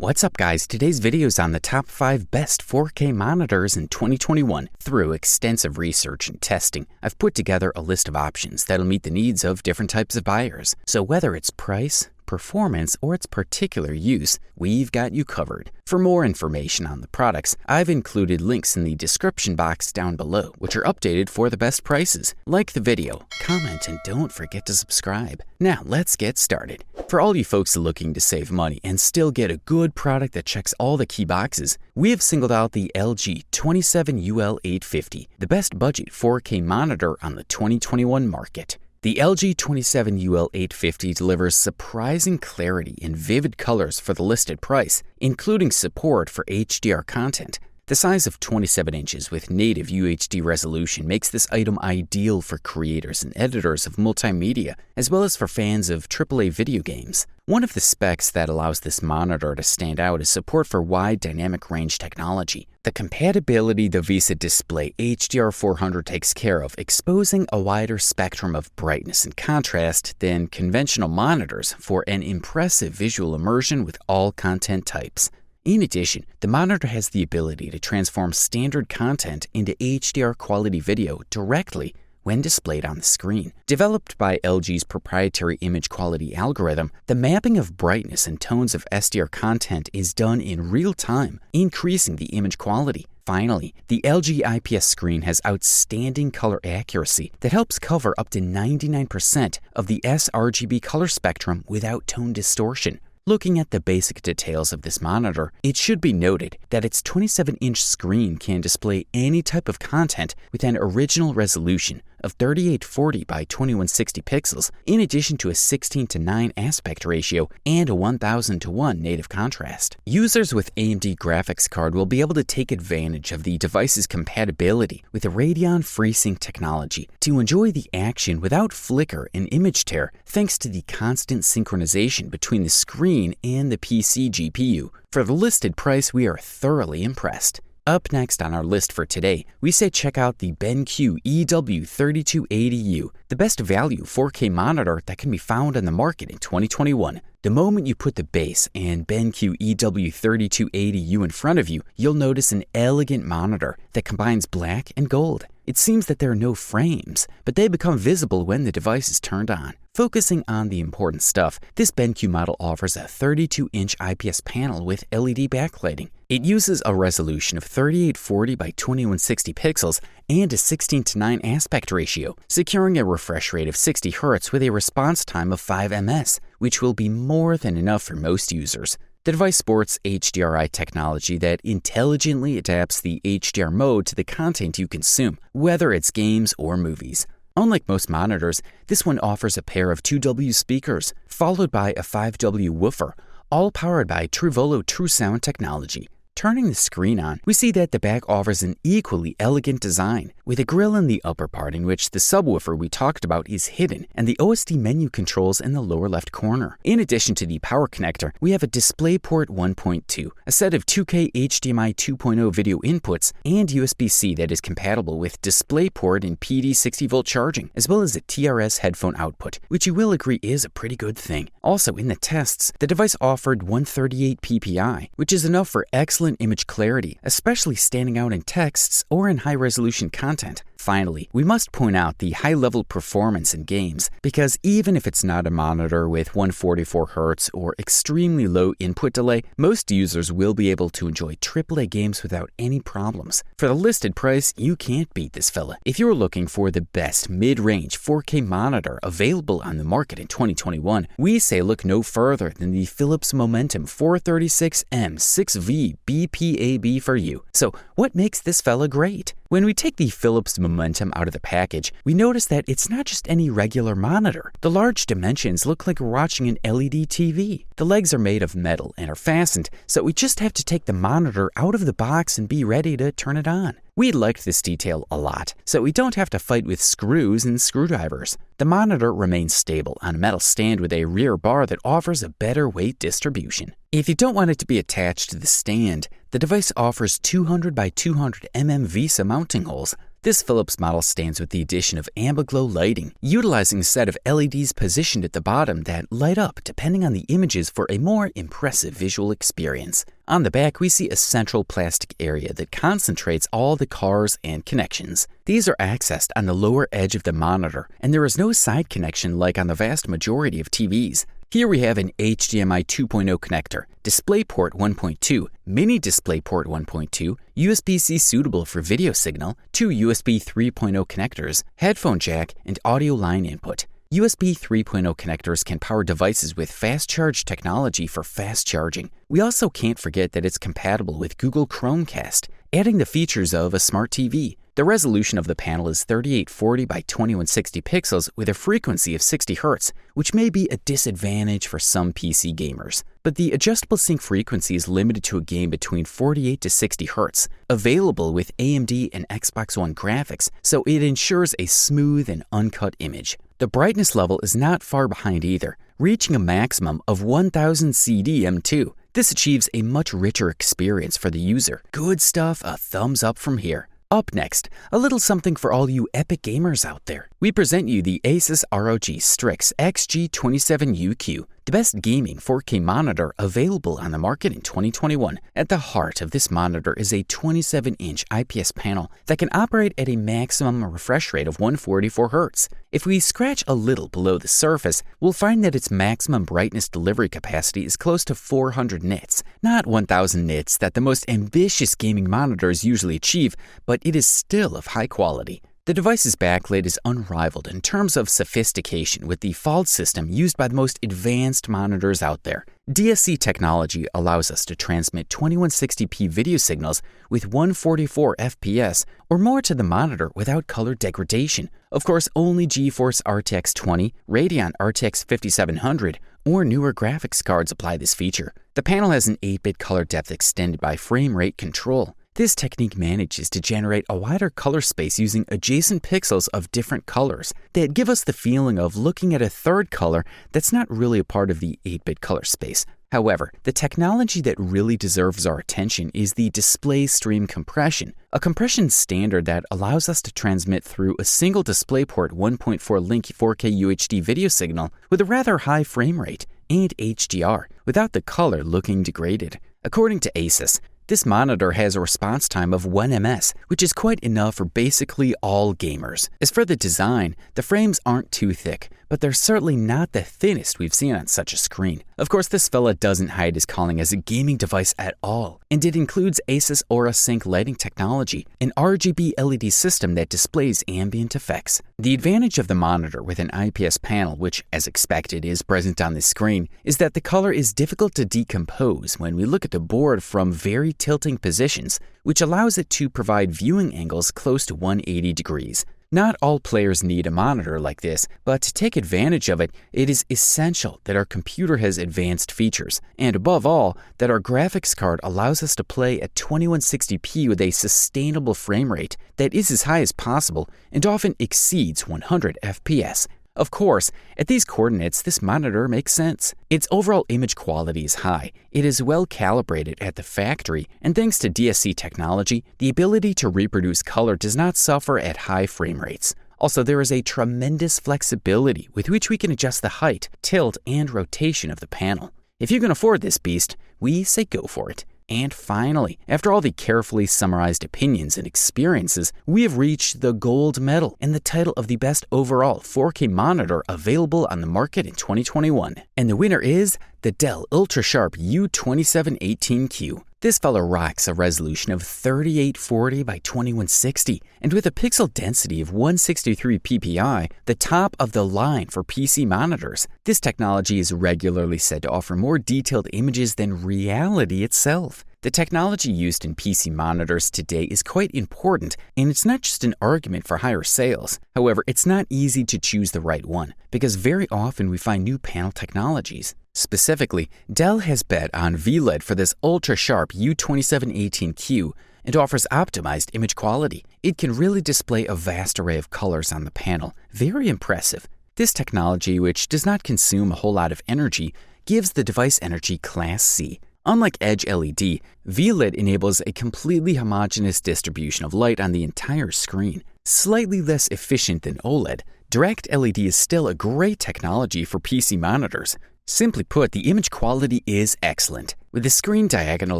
What's up guys, today's video is on the top 5 best 4K monitors in 2021. Through extensive research and testing, I've put together a list of options that'll meet the needs of different types of buyers. So whether it's price, performance, or its particular use, we've got you covered. For more information on the products, I've included links in the description box down below, which are updated for the best prices. Like the video, comment, and don't forget to subscribe. Now let's get started. For all you folks looking to save money and still get a good product that checks all the key boxes, we have singled out the LG 27UL850, the best budget 4K monitor on the 2021 market. The LG 27UL850 delivers surprising clarity and vivid colors for the listed price, including support for HDR content. The size of 27 inches with native UHD resolution makes this item ideal for creators and editors of multimedia, as well as for fans of AAA video games. One of the specs that allows this monitor to stand out is support for wide dynamic range technology. The compatibility the VESA Display HDR400 takes care of, exposing a wider spectrum of brightness and contrast than conventional monitors for an impressive visual immersion with all content types. In addition, the monitor has the ability to transform standard content into HDR quality video directly when displayed on the screen. Developed by LG's proprietary image quality algorithm, the mapping of brightness and tones of SDR content is done in real time, increasing the image quality. Finally, the LG IPS screen has outstanding color accuracy that helps cover up to 99% of the sRGB color spectrum without tone distortion. Looking at the basic details of this monitor, it should be noted that its 27-inch screen can display any type of content with an original resolution of 3840 by 2160 pixels, in addition to a 16:9 aspect ratio and a 1000:1 native contrast. Users with AMD graphics card will be able to take advantage of the device's compatibility with the Radeon FreeSync technology to enjoy the action without flicker and image tear, thanks to the constant synchronization between the screen and the PC GPU. For the listed price, we are thoroughly impressed. Up next on our list for today, we say check out the BENQ EW3280U, the best value 4K monitor that can be found on the market in 2021. The moment you put the base and BENQ EW3280U in front of you, you'll notice an elegant monitor that combines black and gold. It seems that there are no frames, but they become visible when the device is turned on. Focusing on the important stuff, this BENQ model offers a 32-inch IPS panel with LED backlighting. It uses a resolution of 3840 by 2160 pixels and a 16:9 aspect ratio, securing a refresh rate of 60 Hz with a response time of 5 ms, which will be more than enough for most users. The device sports HDRI technology that intelligently adapts the HDR mode to the content you consume, whether it's games or movies. Unlike most monitors, this one offers a pair of 2W speakers, followed by a 5W woofer, all powered by Truvolo TrueSound technology. Turning the screen on, we see that the back offers an equally elegant design, with a grille in the upper part in which the subwoofer we talked about is hidden and the OSD menu controls in the lower left corner. In addition to the power connector, we have a DisplayPort 1.2, a set of 2K HDMI 2.0 video inputs, and USB-C that is compatible with DisplayPort and PD 60V charging, as well as a TRS headphone output, which you will agree is a pretty good thing. Also, in the tests, the device offered 138 ppi, which is enough for excellent image clarity, especially standing out in texts or in high-resolution content. Finally, we must point out the high-level performance in games, because even if it's not a monitor with 144 Hz or extremely low input delay, most users will be able to enjoy AAA games without any problems. For the listed price, you can't beat this fella. If you're looking for the best mid-range 4K monitor available on the market in 2021, we say look no further than the Phillips Momentum 436M6V BPAB for you. So what makes this fella great? When we take the Phillips Momentum out of the package, we notice that it's not just any regular monitor. The large dimensions look like we're watching an LED TV. The legs are made of metal and are fastened, so we just have to take the monitor out of the box and be ready to turn it on. We liked this detail a lot, so we don't have to fight with screws and screwdrivers. The monitor remains stable on a metal stand with a rear bar that offers a better weight distribution. If you don't want it to be attached to the stand, the device offers 200 by 200 mm VESA mounting holes. This Phillips model stands with the addition of ambiglow lighting, utilizing a set of LEDs positioned at the bottom that light up depending on the images for a more impressive visual experience. On the back, we see a central plastic area that concentrates all the cars and connections. These are accessed on the lower edge of the monitor, and there is no side connection like on the vast majority of TVs. Here we have an HDMI 2.0 connector, DisplayPort 1.2, Mini DisplayPort 1.2, USB-C suitable for video signal, 2 USB 3.0 connectors, headphone jack, and audio line input. USB 3.0 connectors can power devices with fast charge technology for fast charging. We also can't forget that it's compatible with Google Chromecast, adding the features of a smart TV. The resolution of the panel is 3840 by 2160 pixels with a frequency of 60 Hz, which may be a disadvantage for some PC gamers. But the adjustable sync frequency is limited to a game between 48 to 60 Hz, available with AMD and Xbox One graphics, so it ensures a smooth and uncut image. The brightness level is not far behind either, reaching a maximum of 1000 CDM2. This achieves a much richer experience for the user. Good stuff, a thumbs up from here. Up next, a little something for all you epic gamers out there. We present you the Asus ROG Strix XG27UQ, the best gaming 4K monitor available on the market in 2021. At the heart of this monitor is a 27-inch IPS panel that can operate at a maximum refresh rate of 144 Hz. If we scratch a little below the surface, we'll find that its maximum brightness delivery capacity is close to 400 nits, not 1000 nits that the most ambitious gaming monitors usually achieve, but it is still of high quality. The device's backlit is unrivaled in terms of sophistication with the FALD system used by the most advanced monitors out there. DSC technology allows us to transmit 2160p video signals with 144 FPS or more to the monitor without color degradation. Of course, only GeForce RTX 20, Radeon RTX 5700, or newer graphics cards apply this feature. The panel has an 8-bit color depth extended by frame rate control. This technique manages to generate a wider color space using adjacent pixels of different colors that give us the feeling of looking at a third color that's not really a part of the 8-bit color space. However, the technology that really deserves our attention is the display stream compression, a compression standard that allows us to transmit through a single DisplayPort 1.4 link 4K UHD video signal with a rather high frame rate and HDR without the color looking degraded. According to Asus, this monitor has a response time of 1 ms, which is quite enough for basically all gamers. As for the design, the frames aren't too thick, but they're certainly not the thinnest we've seen on such a screen. Of course, this fella doesn't hide his calling as a gaming device at all, and it includes Asus Aura Sync lighting technology, an RGB LED system that displays ambient effects. The advantage of the monitor with an IPS panel, which, as expected, is present on the screen, is that the color is difficult to decompose when we look at the board from very tilting positions, which allows it to provide viewing angles close to 180 degrees. Not all players need a monitor like this, but to take advantage of it, it is essential that our computer has advanced features, and above all, that our graphics card allows us to play at 2160p with a sustainable frame rate that is as high as possible and often exceeds 100 FPS. Of course, at these coordinates, this monitor makes sense. Its overall image quality is high, it is well calibrated at the factory, and thanks to DSC technology, the ability to reproduce color does not suffer at high frame rates. Also, there is a tremendous flexibility with which we can adjust the height, tilt, and rotation of the panel. If you can afford this beast, we say go for it. And finally, after all the carefully summarized opinions and experiences, we have reached the gold medal and the title of the best overall 4K monitor available on the market in 2021. And the winner is the Dell Ultrasharp U2718Q. This fella rocks a resolution of 3840 by 2160, and with a pixel density of 163 ppi, the top of the line for PC monitors. This technology is regularly said to offer more detailed images than reality itself. The technology used in PC monitors today is quite important, and it's not just an argument for higher sales. However, it's not easy to choose the right one, because very often we find new panel technologies. Specifically, Dell has bet on VLED for this Ultrasharp U2718Q and offers optimized image quality. It can really display a vast array of colors on the panel. Very impressive. This technology, which does not consume a whole lot of energy, gives the device energy Class C. Unlike Edge LED, VLED enables a completely homogeneous distribution of light on the entire screen. Slightly less efficient than OLED, Direct LED is still a great technology for PC monitors. Simply put, the image quality is excellent. With a screen diagonal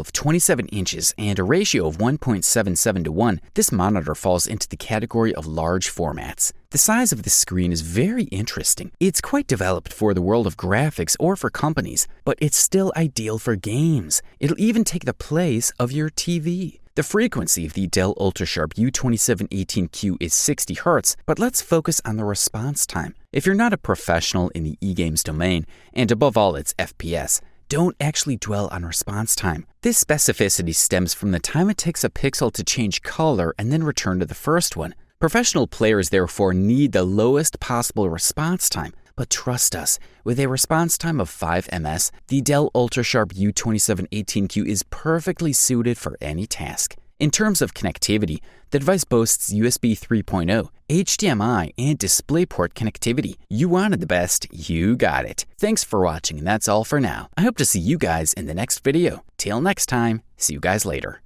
of 27 inches and a ratio of 1.77 to 1, this monitor falls into the category of large formats. The size of the screen is very interesting. It's quite developed for the world of graphics or for companies, but it's still ideal for games. It'll even take the place of your TV. The frequency of the Dell Ultrasharp U2718Q is 60 Hz, but let's focus on the response time. If you're not a professional in the e-games domain, and above all it's FPS, don't actually dwell on response time. This specificity stems from the time it takes a pixel to change color and then return to the first one. Professional players therefore need the lowest possible response time. But trust us, with a response time of 5 ms, the Dell Ultrasharp U2718Q is perfectly suited for any task. In terms of connectivity, the device boasts USB 3.0, HDMI, and DisplayPort connectivity. You wanted the best, you got it. Thanks for watching, and that's all for now. I hope to see you guys in the next video. Till next time, see you guys later.